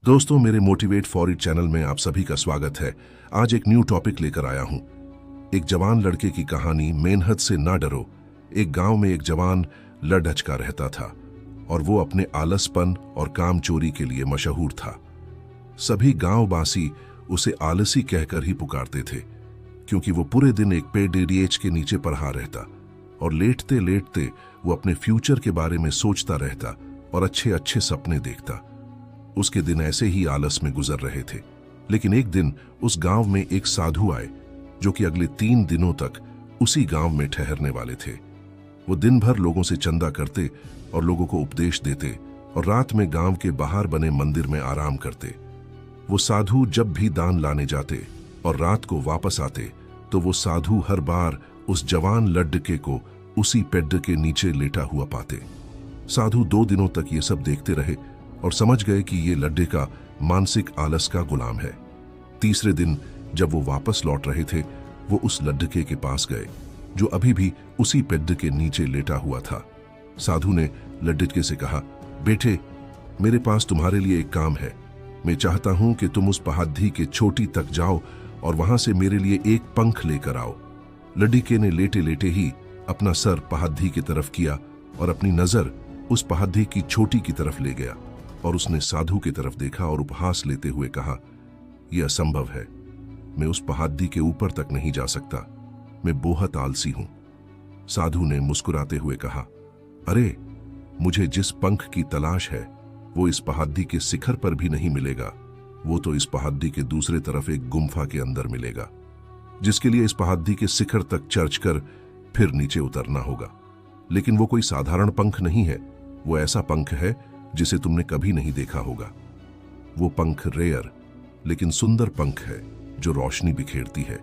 दोस्तों, मेरे motivate for it channel में आप सभी का स्वागत है। आज एक न्यू टॉपिक लेकर आया हूं। एक जवान लड़के की कहानी, मेहनत से ना डरो। एक गांव में एक जवान लड़ढचका रहता था और वो अपने आलसपन और काम चोरी के लिए मशहूर था। सभी गांववासी उसे आलसी कहकर ही पुकारते थे, क्योंकि वो पूरे दिन एक पेड़ के नीचे पड़ा रहता और लेटते लेटते वो अपने फ्यूचर के बारे में सोचता रहता और अच्छे अच्छे सपने देखता। उसके दिन ऐसे ही आलस में गुजर रहे थे। लेकिन एक दिन उस गांव में एक साधु आए, जो कि अगले 3 दिनों तक उसी गांव में ठहरने वाले थे। वो दिन भर लोगों से चंदा करते और लोगों को उपदेश देते और रात में गांव के बाहर बने मंदिर में आराम करते। वो साधु जब भी दान लाने जाते और रात को वापस आते, तो वो साधु हर बार उस जवान लड़के को उसी पेड़ के नीचे लेटा हुआ पाते। साधु 2 दिनों तक ये सब देखते रहे और समझ गए कि ये लड़का मानसिक आलस का गुलाम है। तीसरे दिन जब वो वापस लौट रहे थे, वो उस लड़के के पास गए, जो अभी भी उसी पेड़ के नीचे लेटा हुआ था। साधु ने लड़के से कहा, बेटे, मेरे पास तुम्हारे लिए एक काम है। मैं चाहता हूं कि तुम उस पहाड़ी के चोटी तक जाओ और वहां से मेरे लिए एक पंख लेकर आओ। लड़के ने लेटे लेटे ही अपना सर पहाड़ी की तरफ किया और अपनी नजर उस पहाड़ी की चोटी की तरफ ले गया और उसने साधु की तरफ देखा और उपहास लेते हुए कहा, यह असंभव है। मैं उस पहाड़ी के ऊपर तक नहीं जा सकता। मैं बहुत आलसी हूं। साधु ने मुस्कुराते हुए कहा, अरे, मुझे जिस पंख की तलाश है वो इस पहाड़ी के शिखर पर भी नहीं मिलेगा। वो तो इस पहाड़ी के दूसरे तरफ एक गुम्फा के अंदर मिलेगा, जिसके लिए इस पहाड़ी के शिखर तक चढ़ कर फिर नीचे उतरना होगा। लेकिन वो कोई साधारण पंख नहीं है। वो ऐसा पंख है जिसे तुमने कभी नहीं देखा होगा। वो पंख रेयर लेकिन सुंदर पंख है, जो रोशनी बिखेरती है।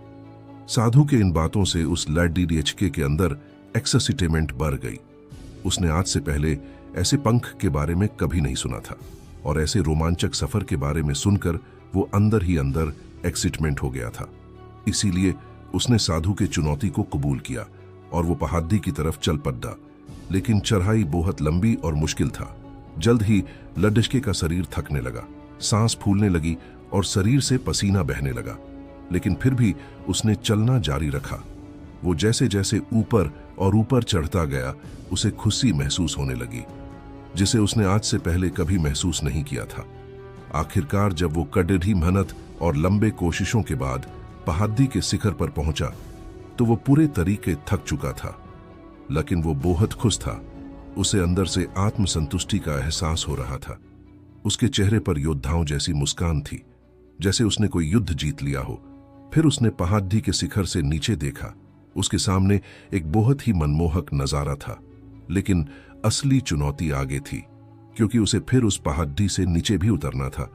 साधु के इन बातों से उस लड़के के अंदर एक्साइटमेंट बढ़ गई। उसने आज से पहले ऐसे पंख के बारे में कभी नहीं सुना था और ऐसे रोमांचक सफर के बारे में सुनकर वो अंदर ही अंदर एक्साइटमेंट हो गया था। इसीलिए उसने साधु के चुनौती को कबूल किया और वो पहाड़ी की तरफ चल पड़ा। लेकिन चढ़ाई बहुत लंबी और मुश्किल था। जल्द ही लड़के का शरीर थकने लगा, सांस फूलने लगी और शरीर से पसीना बहने लगा। लेकिन फिर भी उसने चलना जारी रखा। वो जैसे जैसे ऊपर और ऊपर चढ़ता गया, उसे खुशी महसूस होने लगी, जिसे उसने आज से पहले कभी महसूस नहीं किया था। आखिरकार जब वो कड़ी मेहनत और लंबे कोशिशों के बाद पहाड़ी के शिखर पर पहुंचा, तो वो पूरे तरीके थक चुका था। लेकिन वो बहुत खुश था। उसे अंदर से आत्मसंतुष्टि का एहसास हो रहा था। उसके चेहरे पर योद्धाओं जैसी मुस्कान थी, जैसे उसने कोई युद्ध जीत लिया हो। फिर उसने पहाड़ी के शिखर से नीचे देखा। उसके सामने एक बहुत ही मनमोहक नजारा था। लेकिन असली चुनौती आगे थी, क्योंकि उसे फिर उस पहाड़ी से नीचे भी उतरना था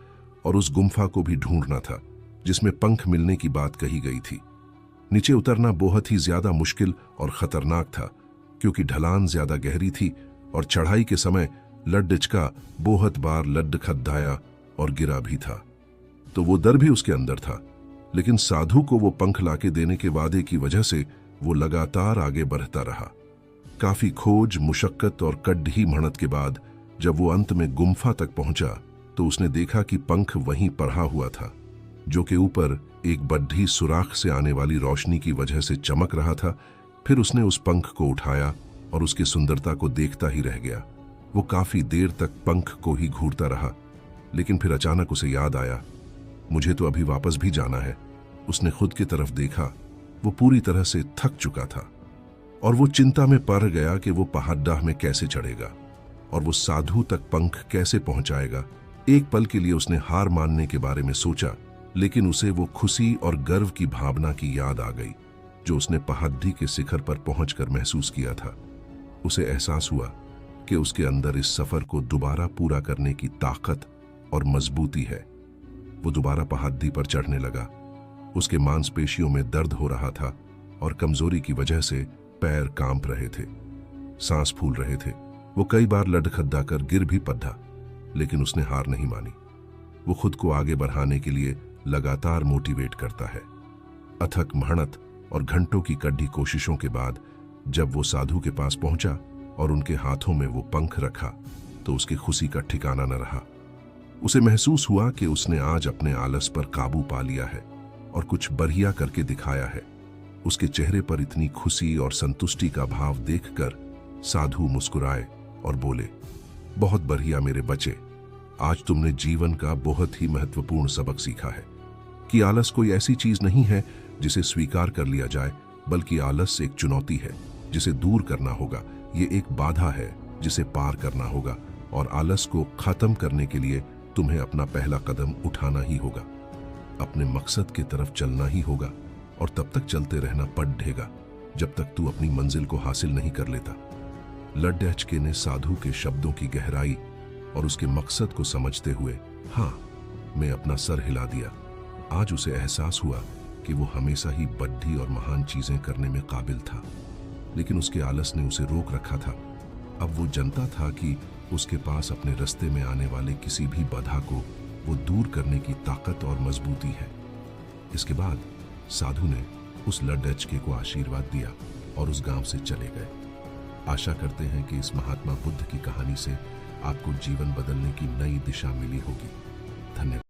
और उस गुम्फा को भी ढूंढना था, जिसमें पंख मिलने की बात कही गई थी। नीचे उतरना बहुत ही ज्यादा मुश्किल और खतरनाक था, क्योंकि ढलान ज्यादा गहरी थी और चढ़ाई के समय लड़का बहुत बार लड़खड़ाया और गिरा भी था। तो वो डर भी उसके अंदर था। लेकिन साधु को वो पंख लाके देने के वादे की वजह से वो लगातार आगे बढ़ता रहा। काफी खोज, मुशक्कत और कड़ी मेहनत के बाद जब वो अंत में गुम्फा तक पहुंचा, तो उसने देखा कि पंख वहीं पड़ा हुआ था, जो कि ऊपर एक बड्ढी सुराख से आने वाली रोशनी की वजह से चमक रहा था। फिर उसने उस पंख को उठाया और उसकी सुंदरता को देखता ही रह गया। वो काफी देर तक पंख को ही घूरता रहा। लेकिन फिर अचानक उसे याद आया, मुझे तो अभी वापस भी जाना है। उसने खुद की तरफ देखा। वो पूरी तरह से थक चुका था और वो चिंता में पड़ गया कि वो पहाड़ी में कैसे चढ़ेगा और वो साधु तक पंख कैसे पहुंचाएगा। एक पल के लिए उसने हार मानने के बारे में सोचा, लेकिन उसे वो खुशी और गर्व की भावना की याद आ गई, जो उसने पहाड़ी के शिखर पर पहुंचकर महसूस किया था। उसे एहसास हुआ कि उसके अंदर इस सफर को दोबारा पूरा करने की ताकत और मजबूती है। वो दोबारा पहाड़ी पर चढ़ने लगा। उसके मांसपेशियों में दर्द हो रहा था और कमजोरी की वजह से पैर कांप रहे थे, सांस फूल रहे थे। वो कई बार लड़खड़ा कर गिर भी पड़ा, लेकिन उसने हार नहीं मानी। वो खुद को आगे बढ़ाने के लिए लगातार मोटिवेट करता है। अथक मेहनत और घंटों की कड़ी कोशिशों के बाद जब वो साधु के पास पहुंचा और उनके हाथों में वो पंख रखा, तो उसकी खुशी का ठिकाना न रहा। उसे महसूस हुआ कि उसने आज अपने आलस पर काबू पा लिया है और कुछ बढ़िया करके दिखाया है। उसके चेहरे पर इतनी खुशी और संतुष्टि का भाव देखकर साधु मुस्कुराए और बोले, बहुत बढ़िया मेरे बच्चे, आज तुमने जीवन का बहुत ही महत्वपूर्ण सबक सीखा है कि आलस कोई ऐसी चीज नहीं है जिसे स्वीकार कर लिया जाए, बल्कि आलस एक चुनौती है जिसे दूर करना होगा। ये एक बाधा है जिसे पार करना होगा और आलस को खत्म करने के लिए तुम्हें अपना पहला कदम उठाना ही होगा। अपने मकसद की तरफ चलना ही होगा और तब तक चलते रहना पड़ेगा जब तक तू अपनी मंजिल को हासिल नहीं कर लेता। लड्डैचके ने साधु के शब्दों की गहराई और उसके मकसद को समझते हुए हाँ मैं अपना सर हिला दिया। आज उसे एहसास हुआ कि वो हमेशा ही बड़ी और महान चीजें करने में काबिल था, लेकिन उसके आलस ने उसे रोक रखा था। अब वो जानता था कि उसके पास अपने रास्ते में आने वाले किसी भी बाधा को वो दूर करने की ताकत और मजबूती है। इसके बाद साधु ने उस लड्डैचके को आशीर्वाद दिया और उस गांव से चले गए। आशा करते हैं कि इस महात्मा बुद्ध की कहानी से आपको जीवन बदलने की नई दिशा मिली होगी। धन्यवाद।